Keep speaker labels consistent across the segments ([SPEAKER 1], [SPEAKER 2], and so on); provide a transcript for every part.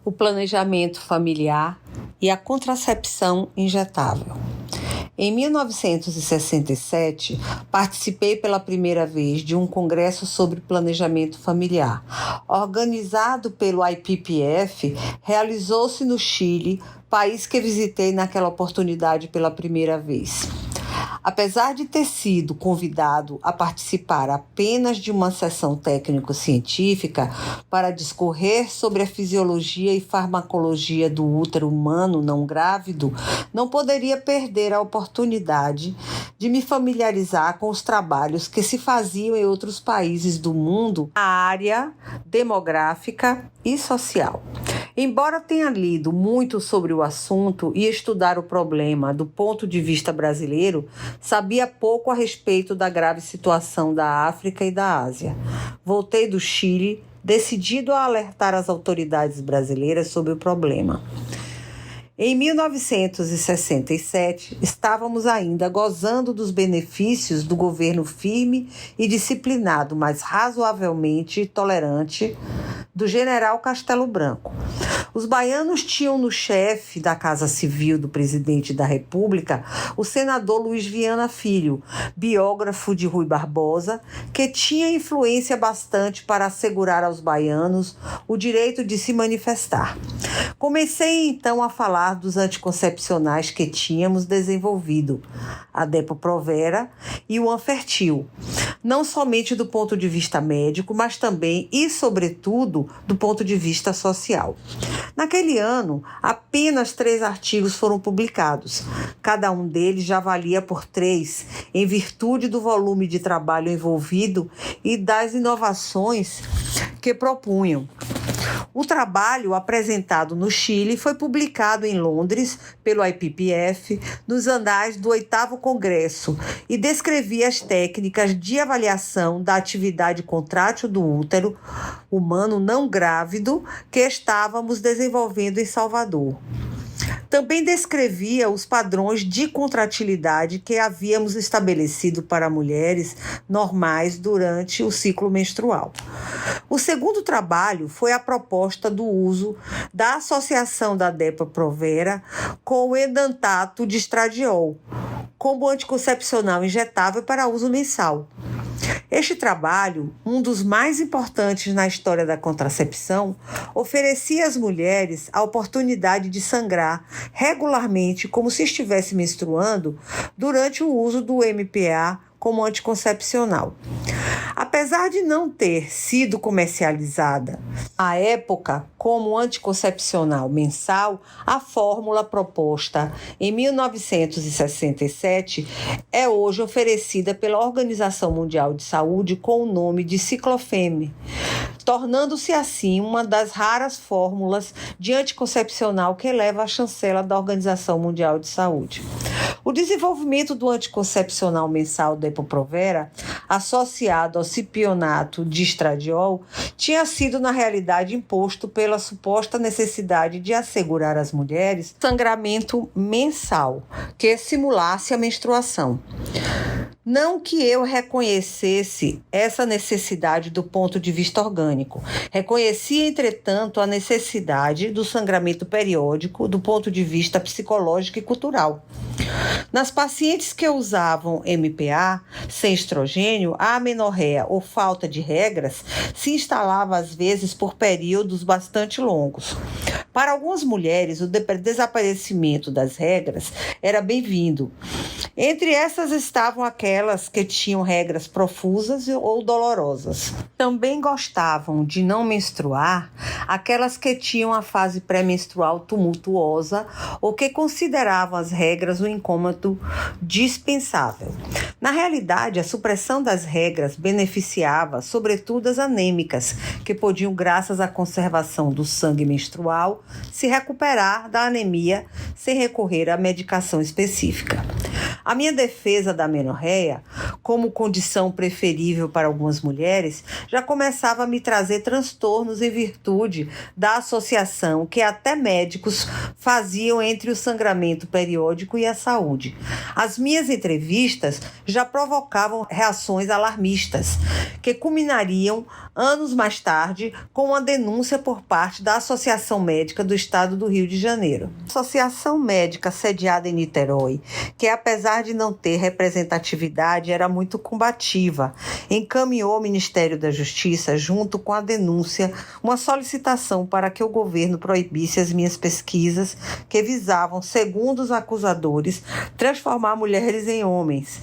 [SPEAKER 1] o planejamento familiar e a contracepção injetável. Em 1967, participei pela primeira vez de um congresso sobre planejamento familiar. Organizado pelo IPPF, realizou-se no Chile, país que visitei naquela oportunidade pela primeira vez. Apesar de ter sido convidado a participar apenas de uma sessão técnico-científica para discorrer sobre a fisiologia e farmacologia do útero humano não grávido, não poderia perder a oportunidade de me familiarizar com os trabalhos que se faziam em outros países do mundo na área demográfica e social. Embora tenha lido muito sobre o assunto e estudar o problema do ponto de vista brasileiro, sabia pouco a respeito da grave situação da África e da Ásia. Voltei do Chile, decidido a alertar as autoridades brasileiras sobre o problema. Em 1967, estávamos ainda gozando dos benefícios do governo firme e disciplinado, mas razoavelmente tolerante, do general Castelo Branco. Os baianos tinham no chefe da Casa Civil do presidente da República o senador Luiz Viana Filho, biógrafo de Rui Barbosa, que tinha influência bastante para assegurar aos baianos o direito de se manifestar. Comecei então a falar dos anticoncepcionais que tínhamos desenvolvido, a Depo-Provera e o Anfertil, não somente do ponto de vista médico, mas também e sobretudo do ponto de vista social. Naquele ano, apenas 3 artigos foram publicados. Cada um deles já valia por 3, em virtude do volume de trabalho envolvido e das inovações que propunham. O trabalho apresentado no Chile foi publicado em Londres pelo IPPF nos anais do 8º Congresso e descrevia as técnicas de avaliação da atividade contrátil do útero humano não grávido que estávamos desenvolvendo em Salvador. Também descrevia os padrões de contratilidade que havíamos estabelecido para mulheres normais durante o ciclo menstrual. O segundo trabalho foi a proposta do uso da associação da Depo-Provera com o edantato de estradiol como anticoncepcional injetável para uso mensal. Este trabalho, um dos mais importantes na história da contracepção, oferecia às mulheres a oportunidade de sangrar regularmente como se estivesse menstruando durante o uso do MPA como anticoncepcional. Apesar de não ter sido comercializada à época como anticoncepcional mensal, a fórmula proposta em 1967 é hoje oferecida pela Organização Mundial de Saúde com o nome de Ciclofeme, tornando-se assim uma das raras fórmulas de anticoncepcional que eleva a chancela da Organização Mundial de Saúde. O desenvolvimento do anticoncepcional mensal Depo-Provera, associado ao cipionato de estradiol, tinha sido, na realidade, imposto pela suposta necessidade de assegurar às mulheres sangramento mensal, que simulasse a menstruação. Não que eu reconhecesse essa necessidade do ponto de vista orgânico. Reconhecia, entretanto, a necessidade do sangramento periódico do ponto de vista psicológico e cultural. Nas pacientes que usavam MPA sem estrogênio, a amenorreia ou falta de regras se instalava às vezes por períodos bastante longos. Para algumas mulheres, o desaparecimento das regras era bem-vindo. Entre essas estavam aquelas que tinham regras profusas ou dolorosas. Também gostavam de não menstruar aquelas que tinham a fase pré-menstrual tumultuosa ou que consideravam as regras um incômodo dispensável. Na realidade, a supressão das regras beneficiava, sobretudo, as anêmicas, que podiam, graças à conservação do sangue menstrual, se recuperar da anemia sem recorrer à medicação específica. A minha defesa da amenorreia, como condição preferível para algumas mulheres, já começava a me trazer transtornos em virtude da associação que até médicos faziam entre o sangramento periódico e a saúde. As minhas entrevistas já provocavam reações alarmistas, que culminariam anos mais tarde, com uma denúncia por parte da Associação Médica do Estado do Rio de Janeiro. A Associação Médica sediada em Niterói, que apesar de não ter representatividade, era muito combativa, encaminhou ao Ministério da Justiça, junto com a denúncia, uma solicitação para que o governo proibisse as minhas pesquisas que visavam, segundo os acusadores, transformar mulheres em homens.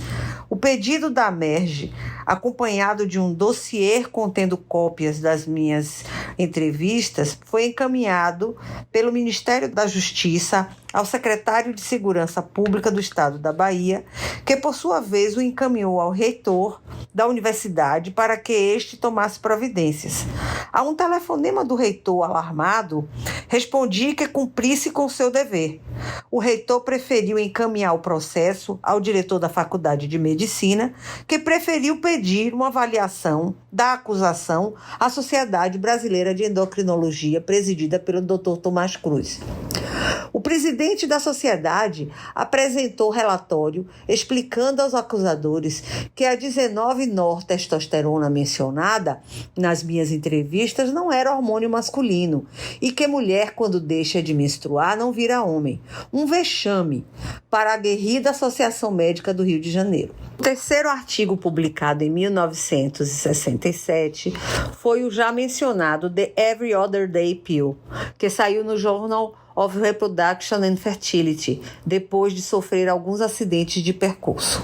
[SPEAKER 1] O pedido da AMERJ, acompanhado de um dossiê contendo cópias das minhas entrevistas, foi encaminhado pelo Ministério da Justiça ao secretário de Segurança Pública do Estado da Bahia, que, por sua vez, o encaminhou ao reitor da universidade para que este tomasse providências. A um telefonema do reitor alarmado, respondi que cumprisse com seu dever. O reitor preferiu encaminhar o processo ao diretor da Faculdade de Medicina, que preferiu pedir uma avaliação da acusação à Sociedade Brasileira de Endocrinologia, presidida pelo Dr. Tomás Cruz. O presidente da sociedade apresentou relatório explicando aos acusadores que a 19-nortestosterona mencionada nas minhas entrevistas não era hormônio masculino e que mulher, quando deixa de menstruar, não vira homem. Um vexame para a aguerrida Associação Médica do Rio de Janeiro. O terceiro artigo, publicado em 1967, foi o já mencionado The Every Other Day Pill, que saiu no Journal of Reproduction and Fertility, depois de sofrer alguns acidentes de percurso.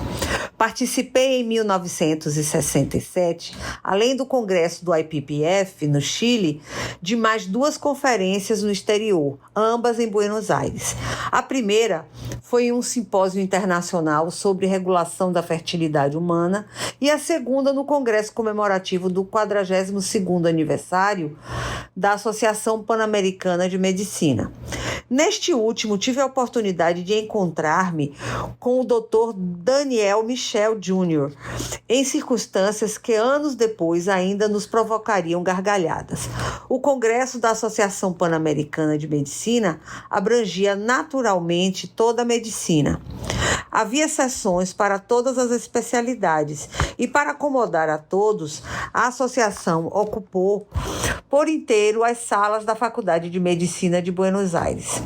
[SPEAKER 1] Participei em 1967, além do congresso do IPPF, no Chile, de mais 2 conferências no exterior, ambas em Buenos Aires. A primeira foi em um simpósio internacional sobre regulação da fertilidade humana e a segunda no congresso comemorativo do 42º aniversário da Associação Pan-Americana de Medicina. Neste último, tive a oportunidade de encontrar-me com o Dr. Daniel Michel Jr., em circunstâncias que anos depois ainda nos provocariam gargalhadas. O Congresso da Associação Pan-Americana de Medicina abrangia naturalmente toda a medicina. Havia sessões para todas as especialidades e, para acomodar a todos, a associação ocupou por inteiro as salas da Faculdade de Medicina de Buenos Aires.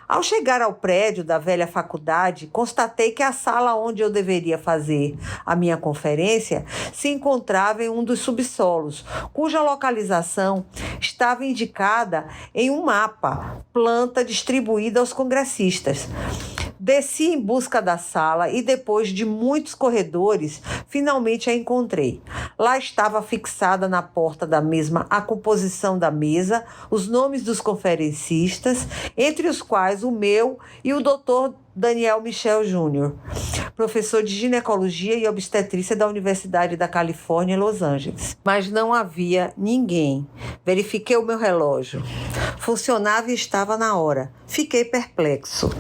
[SPEAKER 1] Ao chegar ao prédio da velha faculdade, constatei que a sala onde eu deveria fazer a minha conferência se encontrava em um dos subsolos, cuja localização estava indicada em um mapa, planta distribuída aos congressistas. Desci em busca da sala e, depois de muitos corredores, finalmente a encontrei. Lá estava fixada na porta da mesma a composição da mesa, os nomes dos conferencistas, entre os quais o meu e o Dr. Daniel Michel Jr., professor de ginecologia e obstetrícia da Universidade da Califórnia, em Los Angeles. Mas não havia ninguém. Verifiquei o meu relógio. Funcionava e estava na hora. Fiquei perplexo.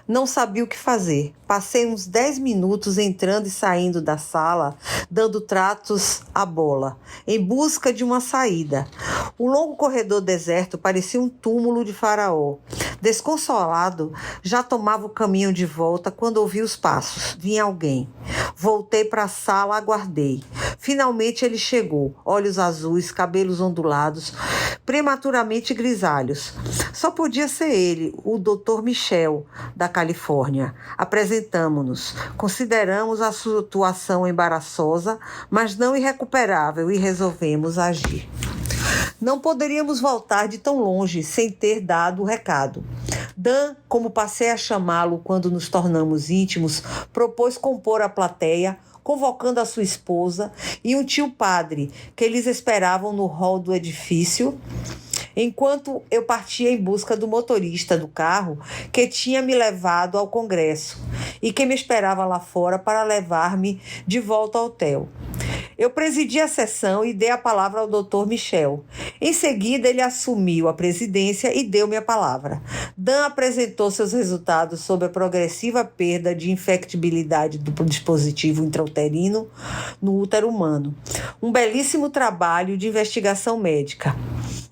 [SPEAKER 1] Não sabia o que fazer. Passei uns 10 minutos entrando e saindo da sala, dando tratos à bola, em busca de uma saída. O longo corredor deserto parecia um túmulo de faraó. Desconsolado, já tomava o caminho de volta quando ouvi os passos. Vinha alguém. Voltei para a sala, aguardei. Finalmente ele chegou, olhos azuis, cabelos ondulados, prematuramente grisalhos. Só podia ser ele, o Dr. Michel, da Califórnia. Apresentamo-nos. Consideramos a situação embaraçosa, mas não irrecuperável, e resolvemos agir. Não poderíamos voltar de tão longe sem ter dado o recado. Dan, como passei a chamá-lo quando nos tornamos íntimos, propôs compor a plateia, convocando a sua esposa e um tio padre, que eles esperavam no hall do edifício, enquanto eu partia em busca do motorista do carro que tinha me levado ao congresso e que me esperava lá fora para levar-me de volta ao hotel. Eu presidi a sessão e dei a palavra ao Dr. Michel. Em seguida, ele assumiu a presidência e deu-me a palavra. Dan apresentou seus resultados sobre a progressiva perda de infectibilidade do dispositivo intrauterino no útero humano. Um belíssimo trabalho de investigação médica.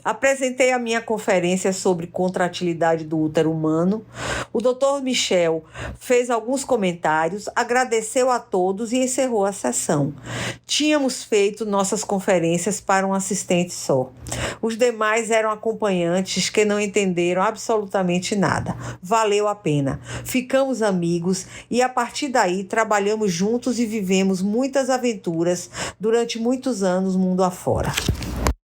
[SPEAKER 1] Apresentei a minha conferência sobre contratilidade do útero humano. O Dr. Michel fez alguns comentários, agradeceu a todos e encerrou a sessão. Tínhamos feito nossas conferências para um assistente só. Os demais eram acompanhantes que não entenderam absolutamente nada. Valeu a pena. Ficamos amigos e a partir daí trabalhamos juntos e vivemos muitas aventuras durante muitos anos mundo afora.